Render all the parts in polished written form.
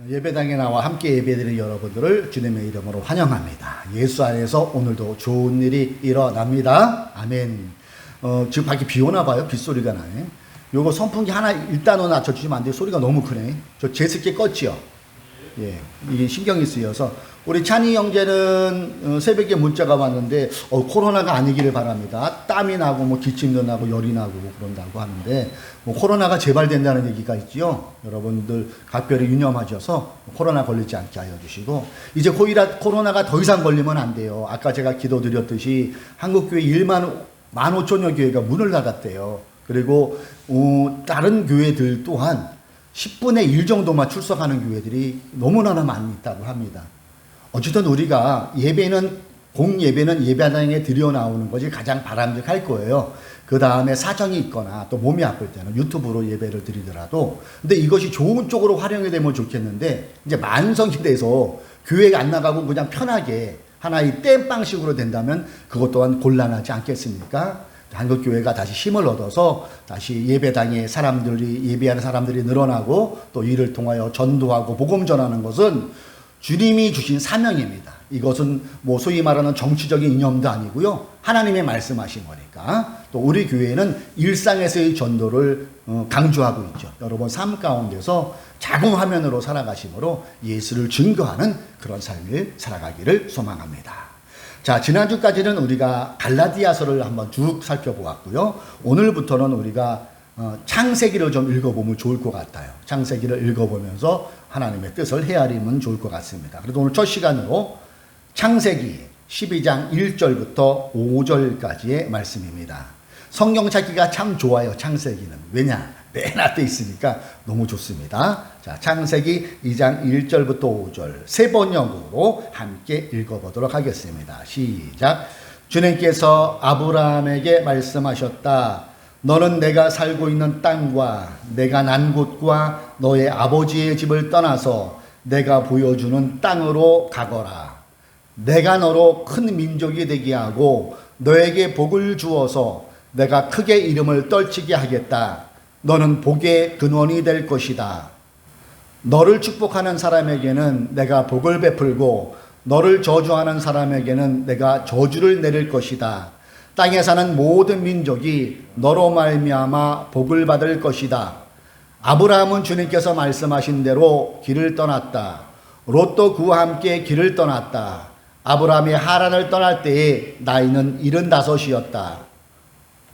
예배당에 나와 함께 예배드리는 여러분들을 주님의 이름으로 환영합니다. 예수 안에서 오늘도 좋은 일이 일어납니다. 아멘. 지금 밖에 비 오나 봐요. 빗소리가 나네. 요거 선풍기 하나 일단은 낮춰주시면 안 돼요. 소리가 너무 크네. 저 제습기 껐지요? 예, 이게 신경이 쓰여서. 우리 찬이 형제는 새벽에 문자가 왔는데 코로나가 아니기를 바랍니다. 땀이 나고 뭐 기침도 나고 열이 나고 그런다고 하는데 뭐 코로나가 재발된다는 얘기가 있지요. 여러분들 각별히 유념하셔서 코로나 걸리지 않게 하여 주시고, 이제 코로나가 더 이상 걸리면 안 돼요. 아까 제가 기도드렸듯이 한국교회 15,000여 교회가 문을 닫았대요. 그리고 다른 교회들 또한 10분의 1 정도만 출석하는 교회들이 너무나 많이 있다고 합니다. 어쨌든 우리가 공예배는 예배당에 들여 나오는 것이 가장 바람직할 거예요. 그 다음에 사정이 있거나 또 몸이 아플 때는 유튜브로 예배를 드리더라도, 근데 이것이 좋은 쪽으로 활용이 되면 좋겠는데, 이제 만성이 돼서 교회에 안 나가고 그냥 편하게 하나의 땜빵식으로 된다면 그것 또한 곤란하지 않겠습니까? 한국교회가 다시 힘을 얻어서 다시 예배당에 예배하는 사람들이 늘어나고 또 이를 통하여 전도하고 복음 전하는 것은 주님이 주신 사명입니다. 이것은 뭐 소위 말하는 정치적인 이념도 아니고요. 하나님의 말씀하신 거니까. 또 우리 교회는 일상에서의 전도를 강조하고 있죠. 여러분 삶 가운데서 작은 화면으로 살아가심으로 예수를 증거하는 그런 삶을 살아가기를 소망합니다. 자, 지난주까지는 우리가 갈라디아서를 한번 쭉 살펴보았고요. 오늘부터는 우리가 창세기를 좀 읽어보면 좋을 것 같아요. 창세기를 읽어보면서 하나님의 뜻을 헤아리면 좋을 것 같습니다. 그래도 오늘 첫 시간으로 창세기 12장 1절부터 5절까지의 말씀입니다. 성경 찾기가 참 좋아요. 창세기는. 왜냐? 맨 앞에 있으니까 너무 좋습니다. 자, 창세기 2장 1절부터 5절 세 번역으로 함께 읽어보도록 하겠습니다. 시작. 주님께서 아브라함에게 말씀하셨다. 너는 내가 살고 있는 땅과 내가 난 곳과 너의 아버지의 집을 떠나서 내가 보여주는 땅으로 가거라. 내가 너로 큰 민족이 되게 하고 너에게 복을 주어서 내가 크게 이름을 떨치게 하겠다. 너는 복의 근원이 될 것이다. 너를 축복하는 사람에게는 내가 복을 베풀고 너를 저주하는 사람에게는 내가 저주를 내릴 것이다. 땅에 사는 모든 민족이 너로 말미암아 복을 받을 것이다. 아브라함은 주님께서 말씀하신 대로 길을 떠났다. 롯도 그와 함께 길을 떠났다. 아브라함이 하란을 떠날 때에 나이는 75이었다.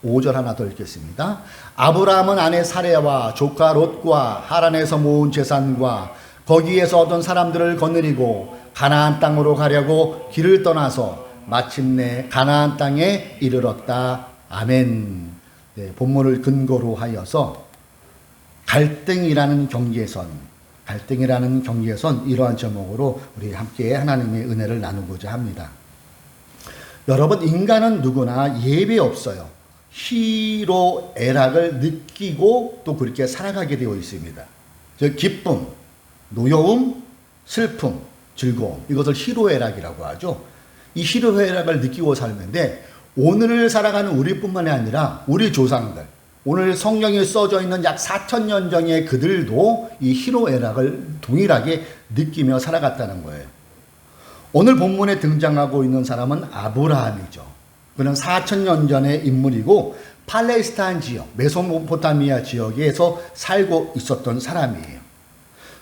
5절 하나 더 읽겠습니다. 아브라함은 아내 사레와 조카 롯과 하란에서 모은 재산과 거기에서 얻은 사람들을 거느리고 가나안 땅으로 가려고 길을 떠나서 마침내 가나안 땅에 이르렀다. 아멘. 네, 본문을 근거로 하여서 갈등이라는 경계선, 이러한 제목으로 우리 함께 하나님의 은혜를 나누고자 합니다. 여러분, 인간은 누구나 예외 없어요. 희로애락을 느끼고 또 그렇게 살아가게 되어 있습니다. 즉 기쁨, 노여움, 슬픔, 즐거움, 이것을 희로애락이라고 하죠. 이 희로애락을 느끼고 살는데, 오늘을 살아가는 우리뿐만이 아니라 우리 조상들, 오늘 성경에 써져 있는 약 4,000년 전의 그들도 이 희로애락을 동일하게 느끼며 살아갔다는 거예요. 오늘 본문에 등장하고 있는 사람은 아브라함이죠. 그는 4,000년 전의 인물이고 팔레스타인 지역, 메소포타미아 지역에서 살고 있었던 사람이에요.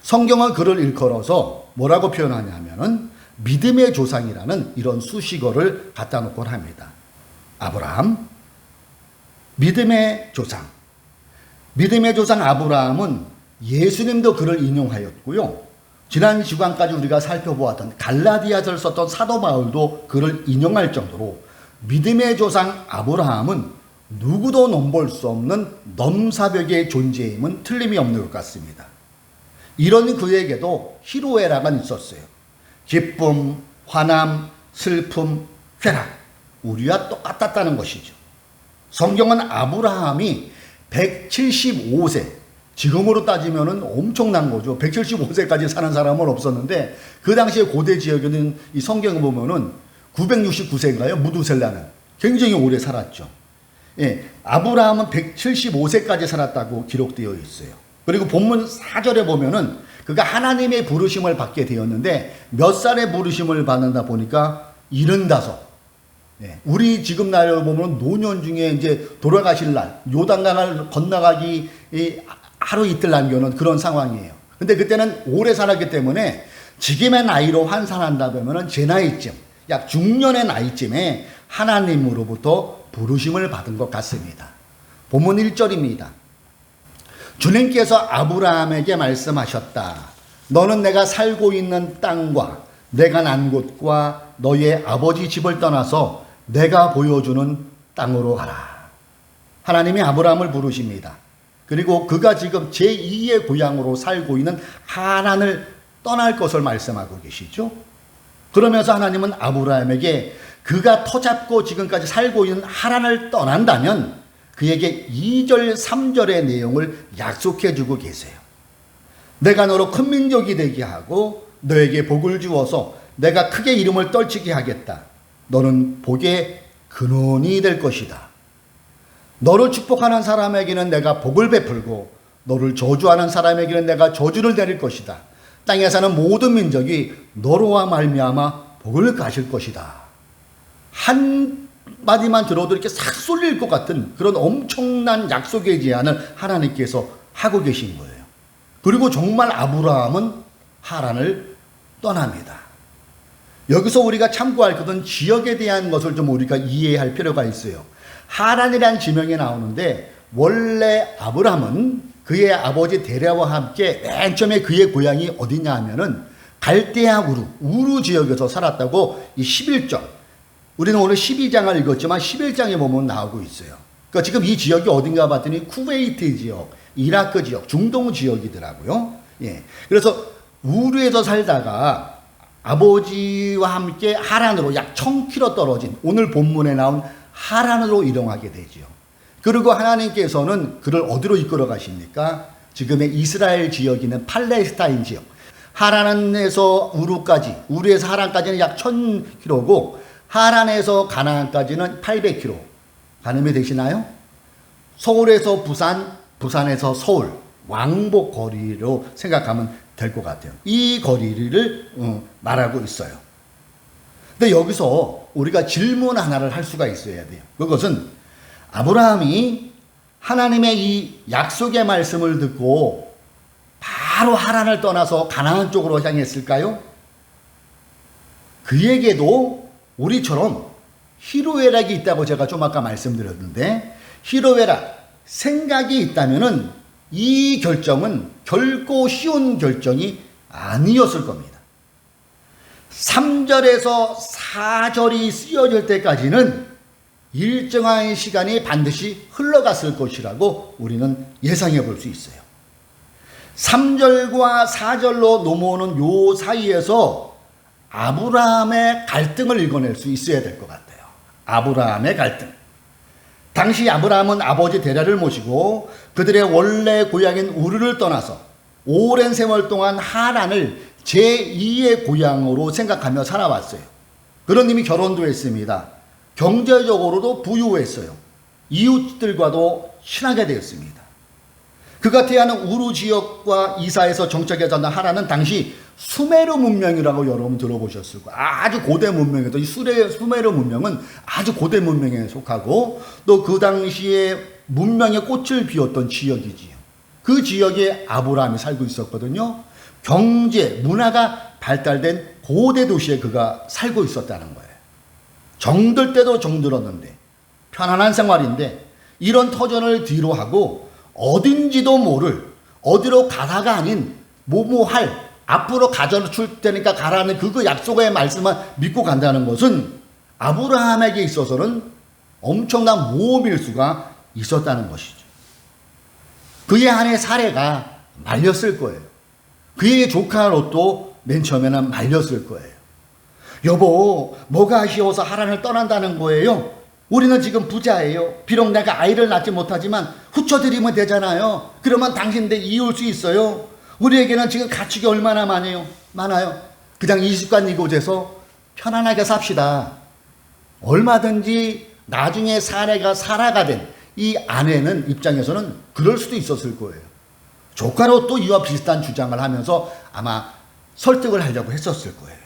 성경은 그를 일컬어서 뭐라고 표현하냐면은 믿음의 조상이라는 이런 수식어를 갖다 놓곤 합니다. 아브라함, 믿음의 조상. 믿음의 조상 아브라함은 예수님도 그를 인용하였고요. 지난 시간까지 우리가 살펴보았던 갈라디아서를 썼던 사도 바울도 그를 인용할 정도로 믿음의 조상 아브라함은 누구도 넘볼 수 없는 넘사벽의 존재임은 틀림이 없는 것 같습니다. 이런 그에게도 희로애락은 있었어요. 기쁨, 화남, 슬픔, 쾌락, 우리와 똑같았다는 것이죠. 성경은 아브라함이 175세, 지금으로 따지면 엄청난 거죠. 175세까지 사는 사람은 없었는데, 그 당시에 고대 지역에는 이 성경을 보면은 969세인가요? 무두셀라는 굉장히 오래 살았죠. 예, 아브라함은 175세까지 살았다고 기록되어 있어요. 그리고 본문 4절에 보면은 그가 하나님의 부르심을 받게 되었는데 몇 살에 부르심을 받는다 보니까 75. 네. 우리 지금 나이를 보면 노년 중에 이제 돌아가실 날, 요단강을 건너가기 하루 이틀 남겨놓은 그런 상황이에요. 근데 그때는 오래 살았기 때문에 지금의 나이로 환산한다 보면은 제 나이쯤, 약 중년의 나이쯤에 하나님으로부터 부르심을 받은 것 같습니다. 본문 1절입니다. 주님께서 아브라함에게 말씀하셨다. 너는 내가 살고 있는 땅과 내가 난 곳과 너의 아버지 집을 떠나서 내가 보여주는 땅으로 가라. 하나님이 아브라함을 부르십니다. 그리고 그가 지금 제2의 고향으로 살고 있는 하란을 떠날 것을 말씀하고 계시죠. 그러면서 하나님은 아브라함에게 그가 터잡고 지금까지 살고 있는 하란을 떠난다면 그에게 2절, 3절의 내용을 약속해 주고 계세요. 내가 너로 큰 민족이 되게 하고 너에게 복을 주어서 내가 크게 이름을 떨치게 하겠다. 너는 복의 근원이 될 것이다. 너를 축복하는 사람에게는 내가 복을 베풀고 너를 저주하는 사람에게는 내가 저주를 내릴 것이다. 땅에 사는 모든 민족이 너로와 말미암아 복을 가질 것이다. 한 마디만 들어도 이렇게 싹 쏠릴 것 같은 그런 엄청난 약속의 제안을 하나님께서 하고 계신 거예요. 그리고 정말 아브라함은 하란을 떠납니다. 여기서 우리가 참고할 것은 지역에 대한 것을 좀 우리가 이해할 필요가 있어요. 하란이라는 지명이 나오는데 원래 아브라함은 그의 아버지 데라와 함께 맨 처음에 그의 고향이 어디냐 하면은 갈대아 우루 지역에서 살았다고 이 11절, 우리는 오늘 12장을 읽었지만 11장에 보면 나오고 있어요. 그러니까 지금 이 지역이 어딘가 봤더니 쿠웨이트 지역, 이라크 지역, 중동 지역이더라고요. 예. 그래서 우루에서 살다가 아버지와 함께 하란으로 약 1000km 떨어진 오늘 본문에 나온 하란으로 이동하게 되지요. 그리고 하나님께서는 그를 어디로 이끌어 가십니까? 지금의 이스라엘 지역이 있는 팔레스타인 지역. 하란에서 우루에서 하란까지는 약 1000km고 하란에서 가나안까지는 800km. 가늠이 되시나요? 서울에서 부산, 부산에서 서울, 왕복 거리로 생각하면 될 것 같아요. 이 거리를 말하고 있어요. 근데 여기서 우리가 질문 하나를 할 수가 있어야 돼요. 그것은 아브라함이 하나님의 이 약속의 말씀을 듣고 바로 하란을 떠나서 가나안 쪽으로 향했을까요? 그에게도 우리처럼 희로애락이 있다고 제가 좀 아까 말씀드렸는데, 희로애락, 생각이 있다면은 이 결정은 결코 쉬운 결정이 아니었을 겁니다. 3절에서 4절이 쓰여질 때까지는 일정한 시간이 반드시 흘러갔을 것이라고 우리는 예상해 볼 수 있어요. 3절과 4절로 넘어오는 요 사이에서 아브라함의 갈등을 읽어낼 수 있어야 될 것 같아요. 아브라함의 갈등. 당시 아브라함은 아버지 데라를 모시고 그들의 원래 고향인 우르를 떠나서 오랜 세월 동안 하란을 제2의 고향으로 생각하며 살아왔어요. 그런 이미 결혼도 했습니다. 경제적으로도 부유했어요. 이웃들과도 친하게 되었습니다. 그가 태어난 우루 지역과 이사해서 정착해졌던 하란은 당시 수메르 문명이라고 여러분 들어보셨을 거예요. 아주 고대 문명이었던 이 수메르 문명은 아주 고대 문명에 속하고 또 그 당시에 문명의 꽃을 피웠던 지역이지요. 그 지역에 아브라함이 살고 있었거든요. 경제, 문화가 발달된 고대 도시에 그가 살고 있었다는 거예요. 정들 때도 정들었는데 편안한 생활인데 이런 터전을 뒤로 하고 어딘지도 모를, 어디로 가다가 아닌 뭐할 앞으로 가져줄 테니까 가라는 그 약속의 말씀만 믿고 간다는 것은 아브라함에게 있어서는 엄청난 모험일 수가 있었다는 것이죠. 그의 아내 사레가 말렸을 거예요. 그의 조카 롯도 맨 처음에는 말렸을 거예요. 여보, 뭐가 아쉬워서 하란을 떠난다는 거예요? 우리는 지금 부자예요. 비록 내가 아이를 낳지 못하지만 후처드리면 되잖아요. 그러면 당신들 이을 수 있어요. 우리에게는 지금 가축이 얼마나 많아요. 그냥 이 습관 이곳에서 편안하게 삽시다. 얼마든지 나중에 사례가 살아가 된 이 아내는 입장에서는 그럴 수도 있었을 거예요. 조카로 또 이와 비슷한 주장을 하면서 아마 설득을 하려고 했었을 거예요.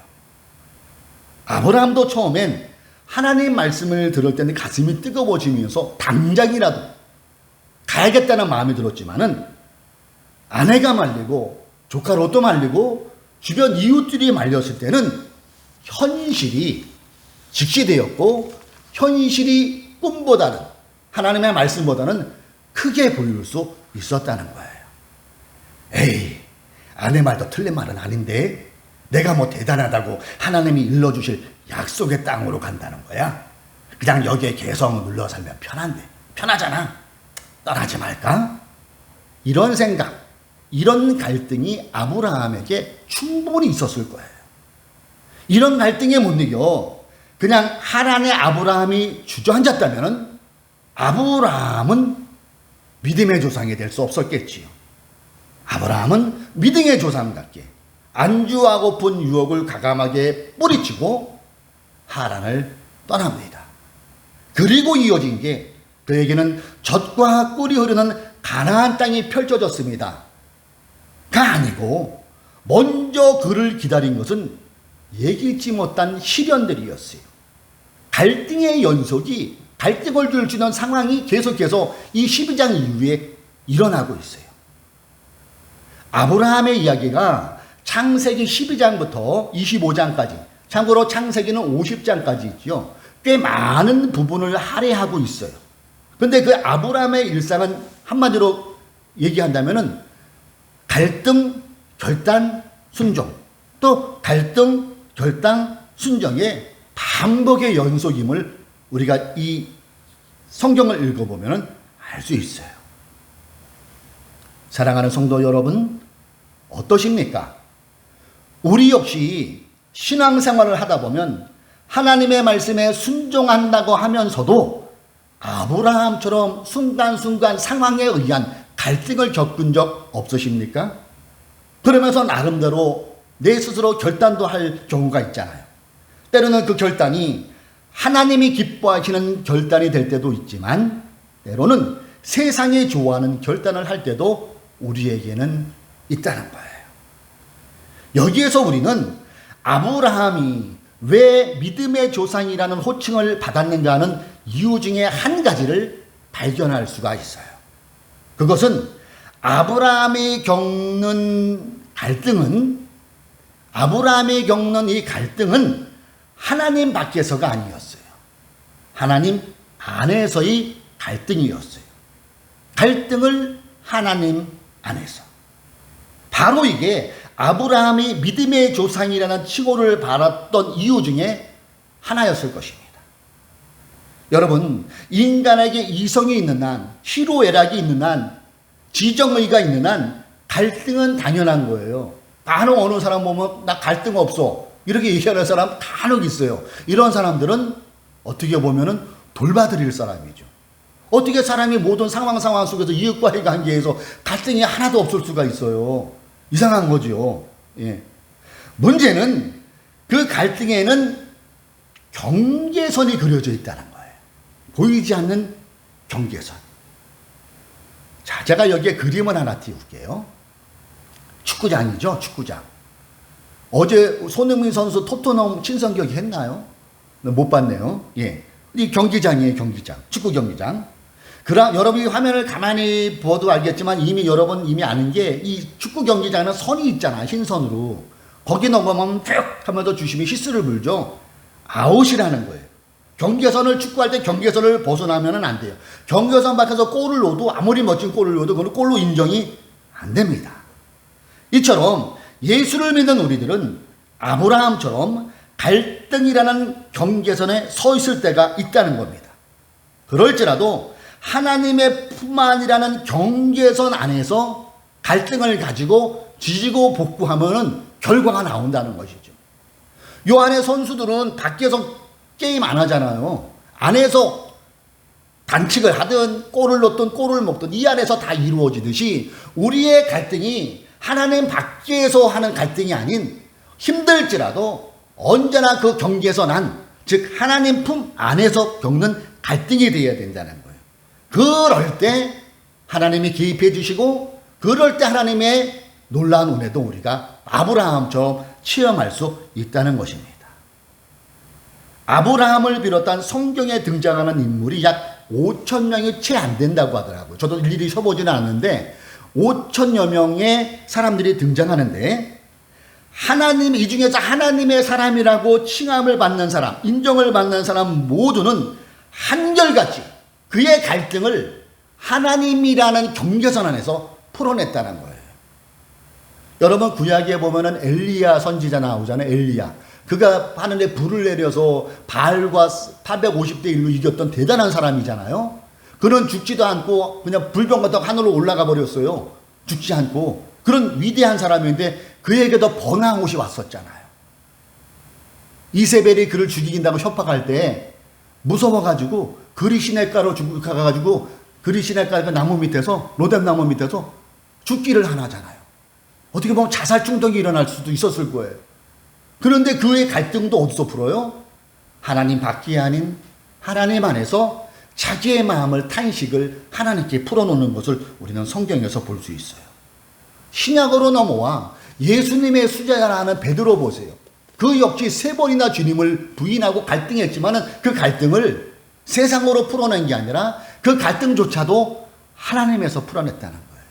아브라함도 처음엔 하나님 말씀을 들을 때는 가슴이 뜨거워지면서 당장이라도 가야겠다는 마음이 들었지만은 아내가 말리고 조카 롯도 말리고 주변 이웃들이 말렸을 때는 현실이 직시되었고 현실이 꿈보다는 하나님의 말씀보다는 크게 보일 수 있었다는 거예요. 에이, 아내 말도 틀린 말은 아닌데 내가 뭐 대단하다고 하나님이 일러주실 약속의 땅으로 간다는 거야? 그냥 여기에 개성을 눌러 살면 편한데 편하잖아. 떠나지 말까? 이런 생각, 이런 갈등이 아브라함에게 충분히 있었을 거예요. 이런 갈등에 못 이겨 그냥 하란의 아브라함이 주저앉았다면 아브라함은 믿음의 조상이 될 수 없었겠지요. 아브라함은 믿음의 조상답게 안주하고픈 유혹을 가감하게 뿌리치고 하란을 떠납니다. 그리고 이어진 게 그에게는 젖과 꿀이 흐르는 가나안 땅이 펼쳐졌습니다. 가 아니고 먼저 그를 기다린 것은 예기치 못한 시련들이었어요. 갈등의 연속이 갈등을 주는 상황이 계속해서 이 12장 이후에 일어나고 있어요. 아브라함의 이야기가 창세기 12장부터 25장까지, 참고로 창세기는 50장까지 있죠. 꽤 많은 부분을 할애하고 있어요. 근데 그 아브라함의 일상은 한마디로 얘기한다면은 갈등, 결단, 순종, 또 갈등, 결단, 순종의 반복의 연속임을 우리가 이 성경을 읽어보면 알 수 있어요. 사랑하는 성도 여러분, 어떠십니까? 우리 역시 신앙생활을 하다 보면 하나님의 말씀에 순종한다고 하면서도 아브라함처럼 순간순간 상황에 의한 갈등을 겪은 적 없으십니까? 그러면서 나름대로 내 스스로 결단도 할 경우가 있잖아요. 때로는 그 결단이 하나님이 기뻐하시는 결단이 될 때도 있지만 때로는 세상이 좋아하는 결단을 할 때도 우리에게는 있다는 거예요. 여기에서 우리는 아브라함이 왜 믿음의 조상이라는 호칭을 받았는가 하는 이유 중에 한 가지를 발견할 수가 있어요. 그것은 아브라함이 겪는 이 갈등은 하나님 밖에서가 아니었어요. 하나님 안에서의 갈등이었어요. 갈등을 하나님 안에서. 바로 이게 아브라함이 믿음의 조상이라는 칭호를 받았던 이유 중에 하나였을 것입니다. 여러분, 인간에게 이성이 있는 한, 희로애락이 있는 한, 지정의가 있는 한 갈등은 당연한 거예요. 간혹 어느 사람 보면 나 갈등 없어 이렇게 얘기하는 사람 간혹 있어요. 이런 사람들은 어떻게 보면은 돌봐드릴 사람이죠. 어떻게 사람이 모든 상황 속에서 이익과의 관계에서 갈등이 하나도 없을 수가 있어요. 이상한 거죠. 예. 문제는 그 갈등에는 경계선이 그려져 있다는 거예요. 보이지 않는 경계선. 자, 제가 여기에 그림을 하나 띄울게요. 축구장이죠, 축구장. 어제 손흥민 선수 토트넘 친선 경기 했나요? 못 봤네요. 예. 이 경기장이에요, 경기장. 축구 경기장. 그럼 여러분이 화면을 가만히 봐도 알겠지만 여러분 이미 아는 게 이 축구 경기장에는 선이 있잖아, 흰 선으로. 거기 넘어가면 쭉 하면서 주심이 휘스를 불죠. 아웃이라는 거예요. 경계선을 축구할 때 경계선을 벗어나면 안 돼요. 경계선 밖에서 골을 넣어도 아무리 멋진 골을 넣어도 그건 골로 인정이 안 됩니다. 이처럼 예수를 믿는 우리들은 아브라함처럼 갈등이라는 경계선에 서 있을 때가 있다는 겁니다. 그럴지라도 하나님의 품 안이라는 경계선 안에서 갈등을 가지고 지지고 볶고하면은 결과가 나온다는 것이죠. 요 안에 선수들은 밖에서 게임 안 하잖아요. 안에서 반칙을 하든 골을 넣든 골을 먹든 이 안에서 다 이루어지듯이 우리의 갈등이 하나님 밖에서 하는 갈등이 아닌 힘들지라도 언제나 그 경계선 안, 즉 하나님 품 안에서 겪는 갈등이 되어야 된다는 거예요. 그럴 때 하나님이 개입해 주시고 그럴 때 하나님의 놀라운 은혜도 우리가 아브라함처럼 체험할 수 있다는 것입니다. 아브라함을 비롯한 성경에 등장하는 인물이 약 5천 명이 채 안 된다고 하더라고요. 저도 일일이 써보지는 않았는데 5천여 명의 사람들이 등장하는데 하나님, 이 중에서 하나님의 사람이라고 칭함을 받는 사람, 인정을 받는 사람 모두는 한결같이 그의 갈등을 하나님이라는 경계선 안에서 풀어냈다는 거예요. 여러분 구약에 보면은 엘리야 선지자 나오잖아요. 엘리야. 그가 하늘에 불을 내려서 바알과 850대 1로 이겼던 대단한 사람이잖아요. 그는 죽지도 않고 그냥 불병 같다고 하늘로 올라가 버렸어요. 죽지 않고. 그런 위대한 사람인데 그에게도 번화한 옷이 왔었잖아요. 이세벨이 그를 죽이긴다고 협박할 때 무서워가지고 그리시네가로 가가지고 그리시네가 그 나무 밑에서 로뎀 나무 밑에서 죽기를 하나잖아요. 어떻게 보면 자살 충동이 일어날 수도 있었을 거예요. 그런데 그의 갈등도 어디서 풀어요? 하나님 밖이 아닌 하나님 안에서 자기의 마음을 탄식을 하나님께 풀어놓는 것을 우리는 성경에서 볼 수 있어요. 신약으로 넘어와 예수님의 수제자라는 베드로 보세요. 그 역시 3번이나 주님을 부인하고 갈등했지만 그 갈등을 세상으로 풀어낸 게 아니라 그 갈등조차도 하나님에서 풀어냈다는 거예요.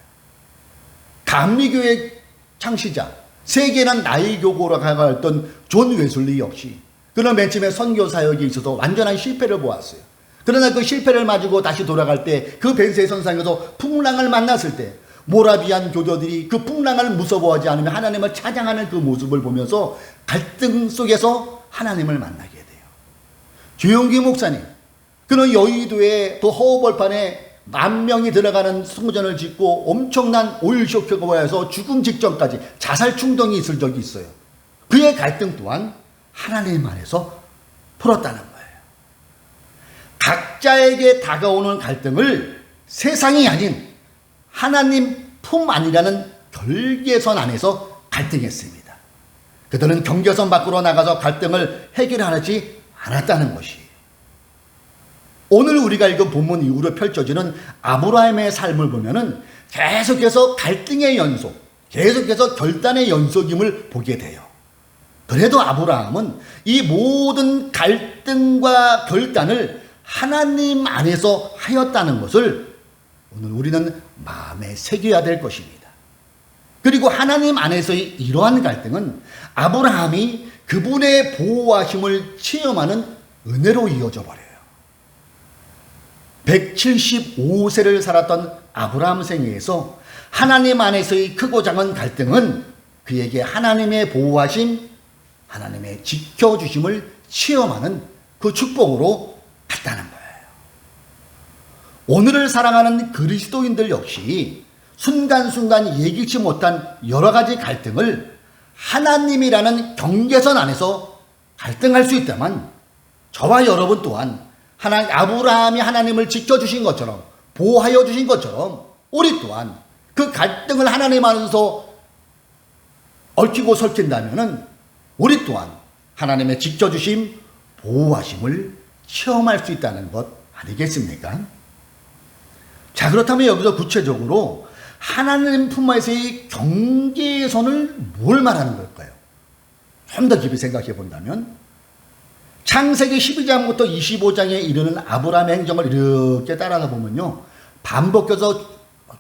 감리교의 창시자, 세계는 나의 교고로 가가했던 존 웨슬리 역시 그는 맨 처음에 선교 사역에 있어서 완전한 실패를 보았어요. 그러나 그 실패를 맞고 다시 돌아갈 때 그 벤세의 선상에서 풍랑을 만났을 때 모라비안 교도들이 그 풍랑을 무서워하지 않으며 하나님을 찬양하는 그 모습을 보면서 갈등 속에서 하나님을 만나게 돼요. 조용기 목사님, 그는 여의도의 또 허허벌판에 10,000명이 들어가는 성전을 짓고 엄청난 오일 쇼크가 와서 죽음 직전까지 자살 충동이 있을 적이 있어요. 그의 갈등 또한 하나님 안에서 풀었다는 거예요. 각자에게 다가오는 갈등을 세상이 아닌 하나님 품 안이라는 경계선 안에서 갈등했습니다. 그들은 경계선 밖으로 나가서 갈등을 해결하지 않았다는 것이 오늘 우리가 읽은 본문 이후로 펼쳐지는 아브라함의 삶을 보면은 계속해서 갈등의 연속, 계속해서 결단의 연속임을 보게 돼요. 그래도 아브라함은 이 모든 갈등과 결단을 하나님 안에서 하였다는 것을 오늘 우리는 마음에 새겨야 될 것입니다. 그리고 하나님 안에서의 이러한 갈등은 아브라함이 그분의 보호하심을 체험하는 은혜로 이어져 버려요. 175세를 살았던 아브라함 생애에서 하나님 안에서의 크고 작은 갈등은 그에게 하나님의 보호하심, 하나님의 지켜주심을 체험하는 그 축복으로 갔다는 거예요. 오늘을 사랑하는 그리스도인들 역시 순간순간 예기치 못한 여러 가지 갈등을 하나님이라는 경계선 안에서 갈등할 수 있다면 저와 여러분 또한 아브라함이 하나님을 지켜주신 것처럼 보호하여 주신 것처럼 우리 또한 그 갈등을 하나님 안에서 얽히고 설킨다면 우리 또한 하나님의 지켜주심 보호하심을 체험할 수 있다는 것 아니겠습니까? 자, 그렇다면 여기서 구체적으로 하나님 품에서의 경계선을 뭘 말하는 걸까요? 좀 더 깊이 생각해 본다면 창세기 12장부터 25장에 이르는 아브라함의 행정을 이렇게 따라가 보면요, 반복해서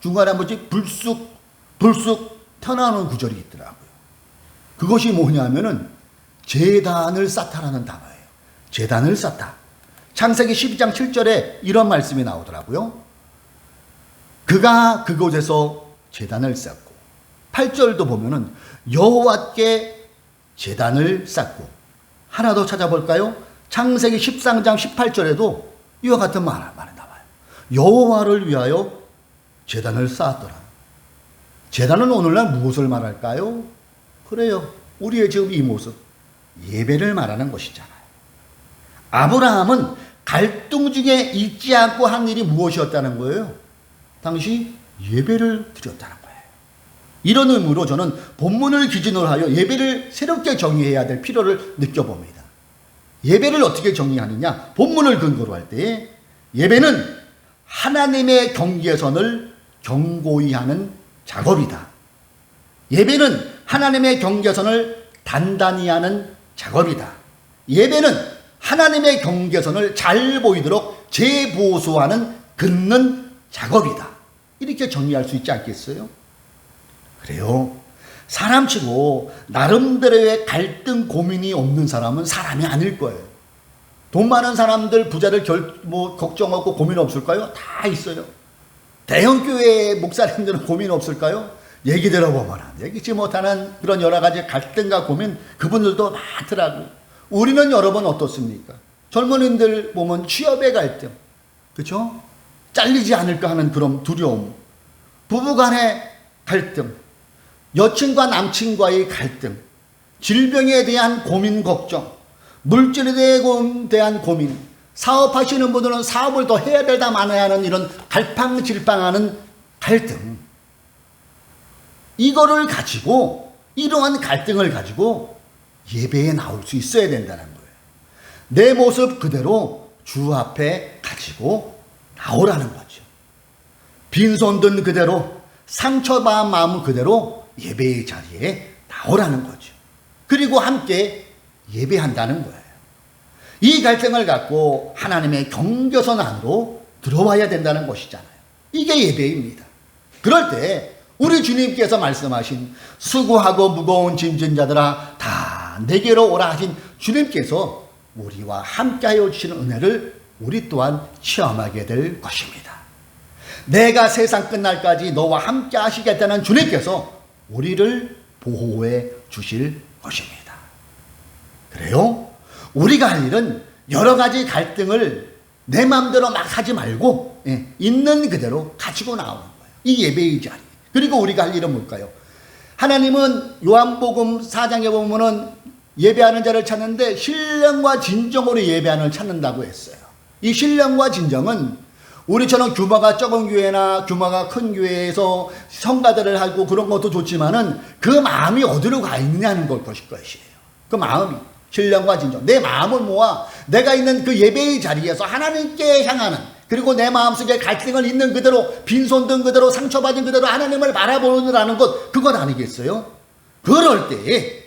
중간에 한 번씩 불쑥 튀어나오는 구절이 있더라고요. 그것이 뭐냐면은 제단을 쌓다라는 단어예요. 제단을 쌓다. 창세기 12장 7절에 이런 말씀이 나오더라고요. 그가 그곳에서 제단을 쌓고, 8절도 보면은 여호와께 제단을 쌓고, 하나 더 찾아볼까요? 창세기 13장 18절에도 이와 같은 말이 나와요. 여호와를 위하여 제단을 쌓았더라. 제단은 오늘날 무엇을 말할까요? 그래요, 우리의 지금 이 모습, 예배를 말하는 것이잖아요. 아브라함은 갈등 중에 잊지 않고 한 일이 무엇이었다는 거예요? 당시 예배를 드렸다는 거예요. 이런 의미로 저는 본문을 기준으로 하여 예배를 새롭게 정의해야 될 필요를 느껴봅니다. 예배를 어떻게 정의하느냐? 본문을 근거로 할 때 예배는 하나님의 경계선을 견고히 하는 작업이다. 예배는 하나님의 경계선을 단단히 하는 작업이다. 예배는 하나님의 경계선을 잘 보이도록 재보수하는 긋는 작업이다. 이렇게 정리할 수 있지 않겠어요? 그래요. 사람치고 나름대로의 갈등 고민이 없는 사람은 사람이 아닐 거예요. 돈 많은 사람들 부자를 걱정하고 고민 없을까요? 다 있어요. 대형교회 목사님들은 고민 없을까요? 얘기 들어보면 얘기치 못하는 그런 여러 가지 갈등과 고민 그분들도 많더라고요. 우리는 여러분 어떻습니까? 젊은이들 보면 취업의 갈등, 그렇죠? 잘리지 않을까 하는 그런 두려움, 부부간의 갈등, 여친과 남친과의 갈등, 질병에 대한 고민 걱정, 물질에 대한 고민, 사업하시는 분들은 사업을 더 해야 되다 말아야 하는 이런 갈팡질팡하는 갈등, 이거를 가지고 이러한 갈등을 가지고 예배에 나올 수 있어야 된다는 거예요. 내 모습 그대로 주 앞에 가지고 나오라는 거죠. 빈손 든 그대로 상처받은 마음 그대로 예배의 자리에 나오라는 거죠. 그리고 함께 예배한다는 거예요. 이 갈등을 갖고 하나님의 경계선 안으로 들어와야 된다는 것이잖아요. 이게 예배입니다. 그럴 때 우리 주님께서 말씀하신 수고하고 무거운 짐진 자들아 다 내게로 오라 하신 주님께서 우리와 함께하여 주시는 은혜를 우리 또한 체험하게 될 것입니다. 내가 세상 끝날까지 너와 함께 하시겠다는 주님께서 우리를 보호해 주실 것입니다. 그래요? 우리가 할 일은 여러 가지 갈등을 내 마음대로 막 하지 말고 있는 그대로 가지고 나오는 거예요. 이 예배의 자리. 그리고 우리가 할 일은 뭘까요? 하나님은 요한복음 4장에 보면은 예배하는 자를 찾는데 신령과 진정으로 예배하는 찾는다고 했어요. 이 신령과 진정은 우리처럼 규모가 적은 교회나 규모가 큰 교회에서 성가대를 하고 그런 것도 좋지만은 그 마음이 어디로 가 있느냐는 것이에요. 그 마음이 신령과 진정. 내 마음을 모아 내가 있는 그 예배의 자리에서 하나님께 향하는, 그리고 내 마음속에 갈등을 있는 그대로 빈손 든 그대로 상처받은 그대로 하나님을 바라보느라는 것, 그것 아니겠어요? 그럴 때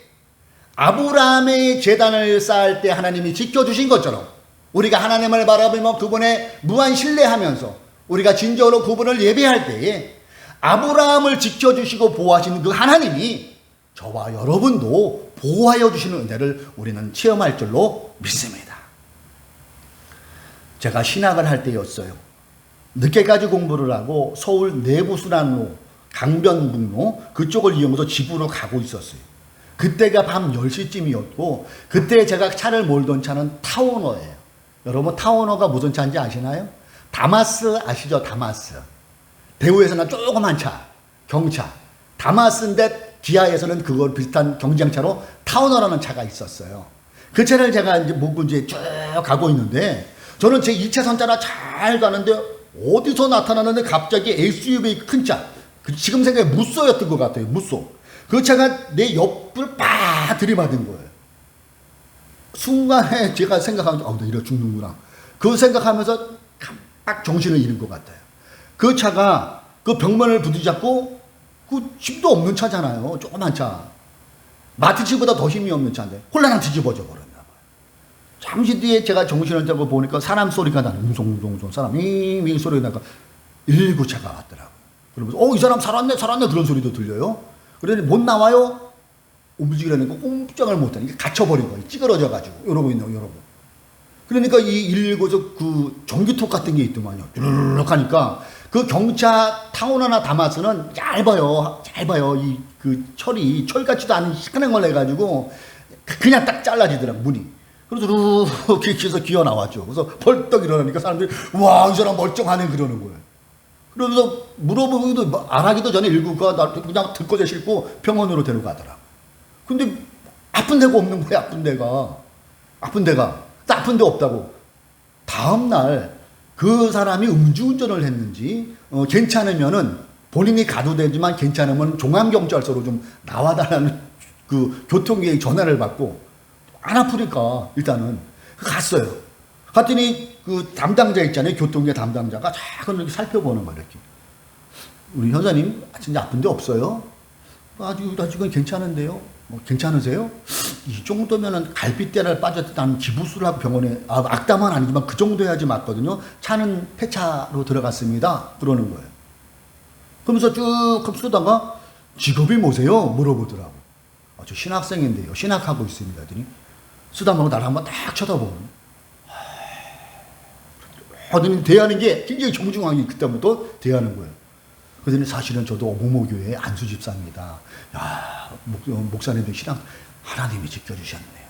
아브라함의 제단을 쌓을 때 하나님이 지켜주신 것처럼 우리가 하나님을 바라보며 그분의 무한 신뢰하면서 우리가 진정으로 그분을 예배할 때에 아브라함을 지켜주시고 보호하시는 그 하나님이 저와 여러분도 보호하여 주시는 은혜를 우리는 체험할 줄로 믿습니다. 제가 신학을 할 때였어요. 늦게까지 공부를 하고 서울 내부순환로, 강변북로 그쪽을 이용해서 집으로 가고 있었어요. 그때가 밤 10시쯤이었고 그때 제가 차를 몰던 차는 타오너예요. 여러분 타오너가 무슨 차인지 아시나요? 다마스 아시죠? 다마스. 대우에서는 조그만 차, 경차. 다마스인데 기아에서는 그걸 비슷한 경쟁차로 타오너라는 차가 있었어요. 그 차를 제가 이제 몰고 이제 쭉 가고 있는데 저는 제 2차선 차라 잘 가는데 어디서 나타나는데 갑자기 SUV 큰 차, 지금 생각에 무쏘였던 것 같아요. 무쏘. 그 차가 내 옆을 빡 들이받은 거예요. 순간에 제가 생각하면서 나 이래 죽는구나. 그 생각하면서 깜빡 정신을 잃은 것 같아요. 그 차가 그 벽면을 부딪혔고 그 힘도 없는 차잖아요. 조그만 차. 마티즈보다 더 힘이 없는 차인데 홀라당 뒤집어져 버렸나 봐요. 잠시 뒤에 제가 정신을 차고 보니까 사람 소리가 나는 웅송웅송 사람 윙윙 소리가 나니까 119차가 왔더라고요. 그러면서 이 사람 살았네 그런 소리도 들려요. 그러더니 못 나와요. 움직이려니까 꼼짝을 못하니까 갇혀버린 거예요. 찌그러져 가지고 이러고 있는 거. 그러니까 이 119에서 그 전기톱 같은 게 있더만요. 르르륵 하니까 그 경차 타오너나 다마스는 얇아요. 이 그 철이 철같지도 않은 희한한 걸 해가지고 그냥 딱 잘라지더라고 문이. 그래서 이렇게 해서 기어 나왔죠. 그래서 벌떡 일어나니까 사람들이 와, 이 사람 멀쩡하네 그러는 거예요. 그래서 물어보기도 안 하기도 전에 119가 나 그냥 들꺼져 싣고 병원으로 데려가더라고. 근데 아픈 데가 없는 거야. 아픈 데가 아픈 데 없다고. 다음날 그 사람이 음주운전을 했는지 괜찮으면은 본인이 가도 되지만 괜찮으면 종암경찰서로 좀 나와달라는 그 교통계획 전화를 받고 안 아프니까 일단은 갔어요. 갔더니 그 담당자 있잖아요. 교통계 담당자가 쫙 살펴보는 거예요. 이렇게. 우리 현사님 진짜 아픈 데 없어요? 아주 나 지금 괜찮은데요. 뭐 괜찮으세요? 이 정도면은 갈비뼈를 빠졌다는 기부술을 하고 병원에 악담은 아니지만 그 정도 해야지 맞거든요. 차는 폐차로 들어갔습니다. 그러는 거예요. 그러면서 쭉 쓰다가 직업이 뭐세요? 물어보더라고. 저 신학생인데요. 신학하고 있습니다. 하더니 쓰다 보면 나를 한번 딱 쳐다보고 하더니 대하는 게 굉장히 정중하게 그때부터 대하는 거예요. 그러더니 사실은 저도 모모교회 안수집사입니다. 야, 목사님들 신앙 하나님이 지켜주셨네요.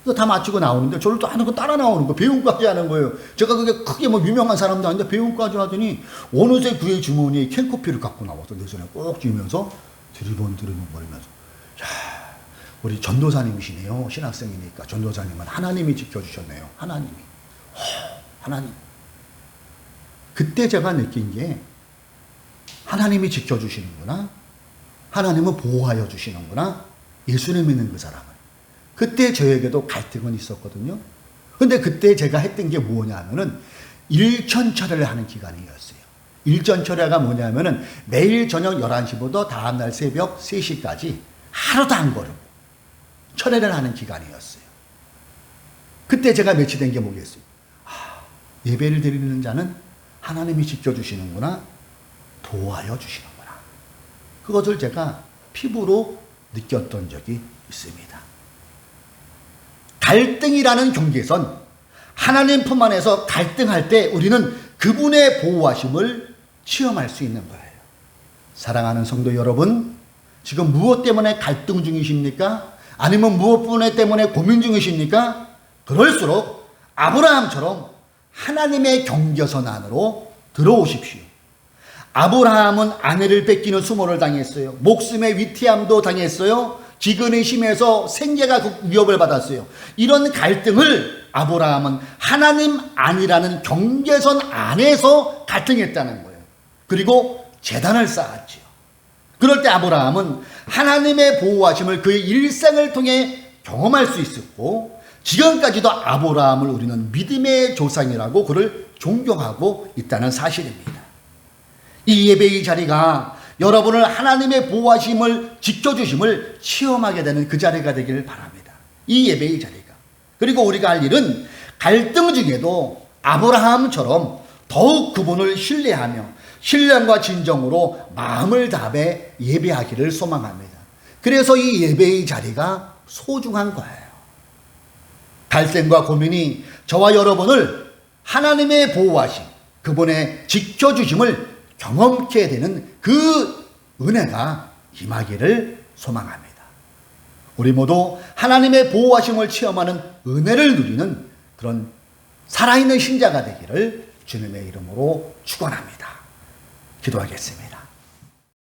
그래서 다 마치고 나오는데 저를 또 하는 거 따라 나오는 거 배움까지 하는 거예요. 제가 그게 크게 뭐 유명한 사람도 아닌데 배움까지 하더니 어느새 그의 주머니에 캔커피를 갖고 나와서 내 손에 꼭 쥐면서 드리번거리면서 야, 우리 전도사님이시네요. 신학생이니까 전도사님은 하나님이 지켜주셨네요. 하나님이. 하나님. 그때 제가 느낀 게 하나님이 지켜주시는구나. 하나님은 보호하여 주시는구나. 예수를 믿는 그 사람은. 그때 저에게도 갈등은 있었거든요. 근데 그때 제가 했던 게 뭐냐면은 일천철회를 하는 기간이었어요. 일천철회가 뭐냐면은 매일 저녁 11시부터 다음날 새벽 3시까지 하루도 안 걸고 철회를 하는 기간이었어요. 그때 제가 매치된 게 뭐겠어요? 예배를 드리는 자는 하나님이 지켜주시는구나. 도와여 주시는구나. 그것을 제가 피부로 느꼈던 적이 있습니다. 갈등이라는 경계선, 하나님 품 안에서 갈등할 때 우리는 그분의 보호하심을 체험할 수 있는 거예요. 사랑하는 성도 여러분, 지금 무엇 때문에 갈등 중이십니까? 아니면 무엇 때문에 고민 중이십니까? 그럴수록 아브라함처럼 하나님의 경계선 안으로 들어오십시오. 아브라함은 아내를 뺏기는 수모를 당했어요. 목숨의 위태함도 당했어요. 기근이 심해서 생계가 위협을 받았어요. 이런 갈등을 아브라함은 하나님 아니라는 경계선 안에서 갈등했다는 거예요. 그리고 제단을 쌓았지요. 그럴 때 아브라함은 하나님의 보호하심을 그의 일생을 통해 경험할 수 있었고, 지금까지도 아브라함을 우리는 믿음의 조상이라고 그를 존경하고 있다는 사실입니다. 이 예배의 자리가 여러분을 하나님의 보호하심을 지켜주심을 체험하게 되는 그 자리가 되기를 바랍니다. 이 예배의 자리가. 그리고 우리가 할 일은 갈등 중에도 아브라함처럼 더욱 그분을 신뢰하며 신령과 진정으로 마음을 다해 예배하기를 소망합니다. 그래서 이 예배의 자리가 소중한 거예요. 갈등과 고민이 저와 여러분을 하나님의 보호하심, 그분의 지켜주심을 경험케 되는 그 은혜가 임하기를 소망합니다. 우리 모두 하나님의 보호하심을 체험하는 은혜를 누리는 그런 살아있는 신자가 되기를 주님의 이름으로 축원합니다. 기도하겠습니다.